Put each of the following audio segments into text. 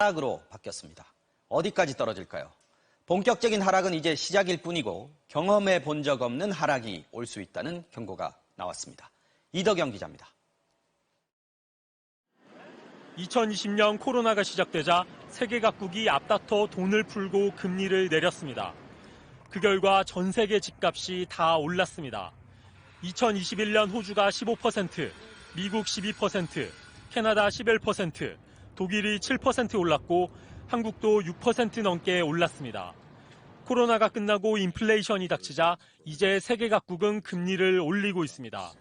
하락으로 바뀌었습니다. 어디까지 떨어질까요? 본격적인 하락은 이제 시작일 뿐이고 경험해 본 적 없는 하락이 올 수 있다는 경고가 나왔습니다. 이덕영 기자입니다. 2020년 코로나가 시작되자 세계 각국이 앞다퉈 돈을 풀고 금리를 내렸습니다. 그 결과 전 세계 집값이 다 올랐습니다. 2021년 호주가 15%, 미국 12%, 캐나다 11%, 독일이 7% 올랐고 한국도 6% 넘게 올랐습니다. 코로나가 끝나고 인플레이션이 닥치자 이제 세계 각국은 금리를 올리고 있습니다.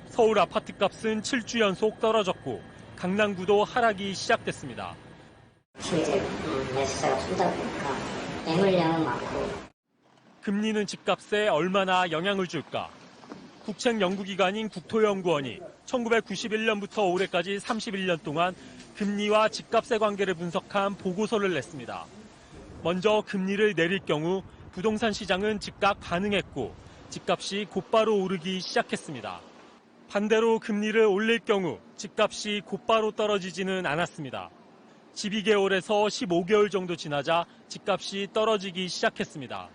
서울 아파트값은 7주 연속 떨어졌고 강남구도 하락이 시작됐습니다. 이제 매수세가 줄다 보니까 매물량은 많고. 금리는 집값에 얼마나 영향을 줄까? 국책 연구기관인 국토연구원이 1991년부터 올해까지 31년 동안 금리와 집값의 관계를 분석한 보고서를 냈습니다. 먼저 금리를 내릴 경우 부동산 시장은 즉각 반응했고 집값이 곧바로 오르기 시작했습니다. 반대로 금리를 올릴 경우 집값이 곧바로 떨어지지는 않았습니다. 12개월에서 15개월 정도 지나자 집값이 떨어지기 시작했습니다.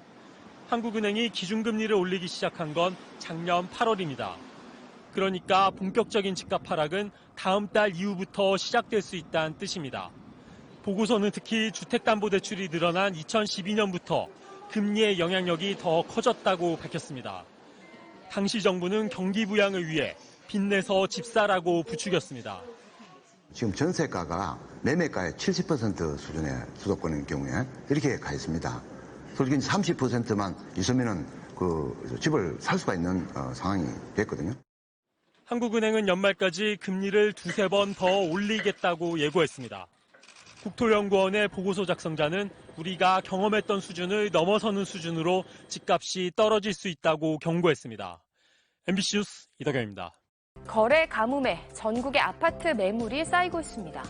한국은행이 기준금리를 올리기 시작한 건 작년 8월입니다. 그러니까 본격적인 집값 하락은 다음 달 이후부터 시작될 수 있다는 뜻입니다. 보고서는 특히 주택담보대출이 늘어난 2012년부터 금리의 영향력이 더 커졌다고 밝혔습니다. 당시 정부는 경기 부양을 위해 빚내서 집 사라고 부추겼습니다. 지금 전세가가 매매가의 70% 수준의 수도권인 경우에 이렇게 가 있습니다. 솔직히 30%만 있으면은 그 집을 살 수가 있는 상황이 됐거든요. 한국은행은 연말까지 금리를 두세 번 더 올리겠다고 예고했습니다. 국토연구원의 보고서 작성자는 우리가 경험했던 수준을 넘어서는 수준으로 집값이 떨어질 수 있다고 경고했습니다. MBC 뉴스 이덕영입니다. 거래 가뭄에 전국의 아파트 매물이 쌓이고 있습니다.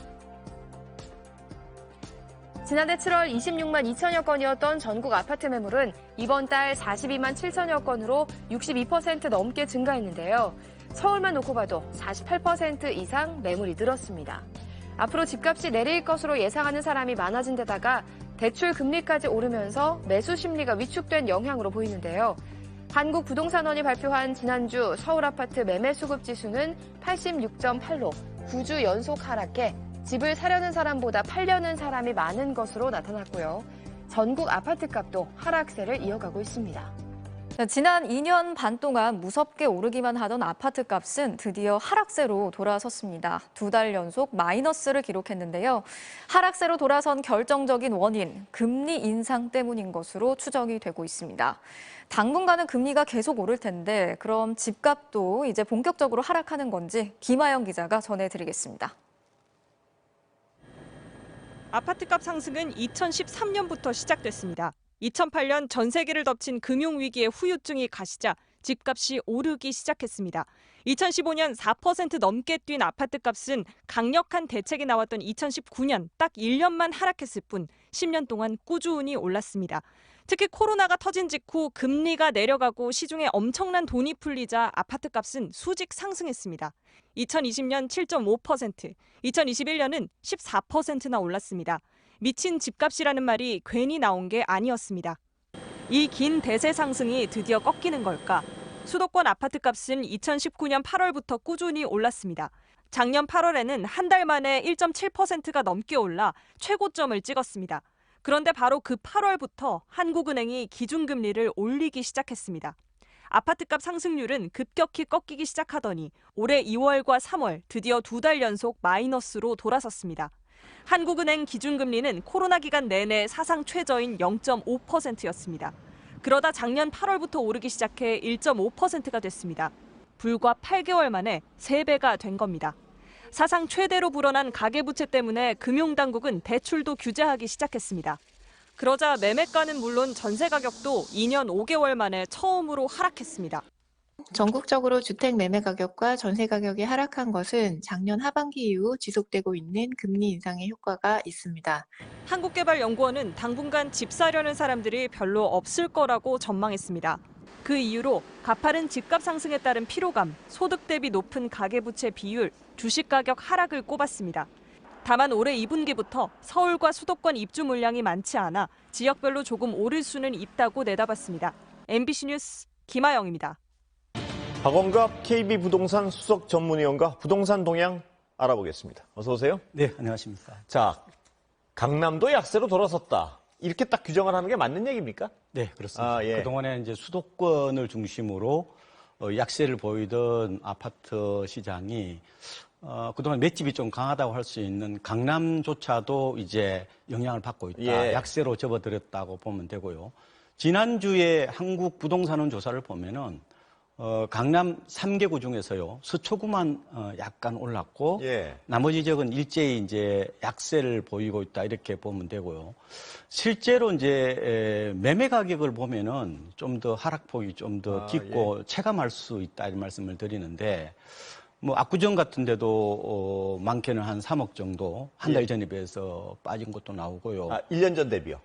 지난해 7월 26만 2천여 건이었던 전국 아파트 매물은 이번 달 42만 7천여 건으로 62% 넘게 증가했는데요. 서울만 놓고 봐도 48% 이상 매물이 늘었습니다. 앞으로 집값이 내릴 것으로 예상하는 사람이 많아진 데다가 대출 금리까지 오르면서 매수 심리가 위축된 영향으로 보이는데요. 한국부동산원이 발표한 지난주 서울 아파트 매매 수급 지수는 86.8로 9주 연속 하락해 집을 사려는 사람보다 팔려는 사람이 많은 것으로 나타났고요. 전국 아파트값도 하락세를 이어가고 있습니다. 지난 2년 반 동안 무섭게 오르기만 하던 아파트값은 드디어 하락세로 돌아섰습니다. 2달 연속 마이너스를 기록했는데요. 하락세로 돌아선 결정적인 원인, 금리 인상 때문인 것으로 추정이 되고 있습니다. 당분간은 금리가 계속 오를 텐데 그럼 집값도 이제 본격적으로 하락하는 건지 김하영 기자가 전해드리겠습니다. 아파트값 상승은 2013년부터 시작됐습니다. 2008년 전 세계를 덮친 금융위기의 후유증이 가시자 집값이 오르기 시작했습니다. 2015년 4% 넘게 뛴 아파트값은 강력한 대책이 나왔던 2019년 딱 1년만 하락했을 뿐 10년 동안 꾸준히 올랐습니다. 특히 코로나가 터진 직후 금리가 내려가고 시중에 엄청난 돈이 풀리자 아파트값은 수직 상승했습니다. 2020년 7.5%, 2021년은 14%나 올랐습니다. 미친 집값이라는 말이 괜히 나온 게 아니었습니다. 이 긴 대세 상승이 드디어 꺾이는 걸까? 수도권 아파트값은 2019년 8월부터 꾸준히 올랐습니다. 작년 8월에는 한 달 만에 1.7%가 넘게 올라 최고점을 찍었습니다. 그런데 바로 그 8월부터 한국은행이 기준금리를 올리기 시작했습니다. 아파트값 상승률은 급격히 꺾이기 시작하더니 올해 2월과 3월 드디어 2달 연속 마이너스로 돌아섰습니다. 한국은행 기준금리는 코로나 기간 내내 사상 최저인 0.5%였습니다. 그러다 작년 8월부터 오르기 시작해 1.5%가 됐습니다. 불과 8개월 만에 3배가 된 겁니다. 사상 최대로 불어난 가계부채 때문에 금융당국은 대출도 규제하기 시작했습니다. 그러자 매매가는 물론 전세 가격도 2년 5개월 만에 처음으로 하락했습니다. 전국적으로 주택 매매 가격과 전세 가격이 하락한 것은 작년 하반기 이후 지속되고 있는 금리 인상의 효과가 있습니다. 한국개발연구원은 당분간 집 사려는 사람들이 별로 없을 거라고 전망했습니다. 그 이유로 가파른 집값 상승에 따른 피로감, 소득 대비 높은 가계부채 비율, 주식 가격 하락을 꼽았습니다. 다만 올해 2분기부터 서울과 수도권 입주 물량이 많지 않아 지역별로 조금 오를 수는 있다고 내다봤습니다. MBC 뉴스 김아영입니다. 박원갑 KB부동산 수석 전문위원과 부동산 동향 알아보겠습니다. 어서 오세요. 네, 안녕하십니까. 자, 강남도 약세로 돌아섰다. 이렇게 딱 규정을 하는 게 맞는 얘기입니까? 네, 그렇습니다. 아, 예. 그동안에 이제 수도권을 중심으로 약세를 보이던 아파트 시장이 그동안 맷집이 좀 강하다고 할 수 있는 강남조차도 이제 영향을 받고 있다. 예. 약세로 접어들었다고 보면 되고요. 지난주에 한국 부동산원 조사를 보면은 강남 3개구 중에서요, 서초구만 약간 올랐고, 예. 나머지 지역은 일제히 이제 약세를 보이고 있다, 이렇게 보면 되고요. 실제로 이제 매매 가격을 보면은 좀 더 하락폭이 좀 더 깊고 체감할 수 있다, 이런 말씀을 드리는데, 뭐 압구정 같은 데도 많게는 한 3억 정도 한 달 전에 비해서 빠진 것도 나오고요. 1년 전 대비요?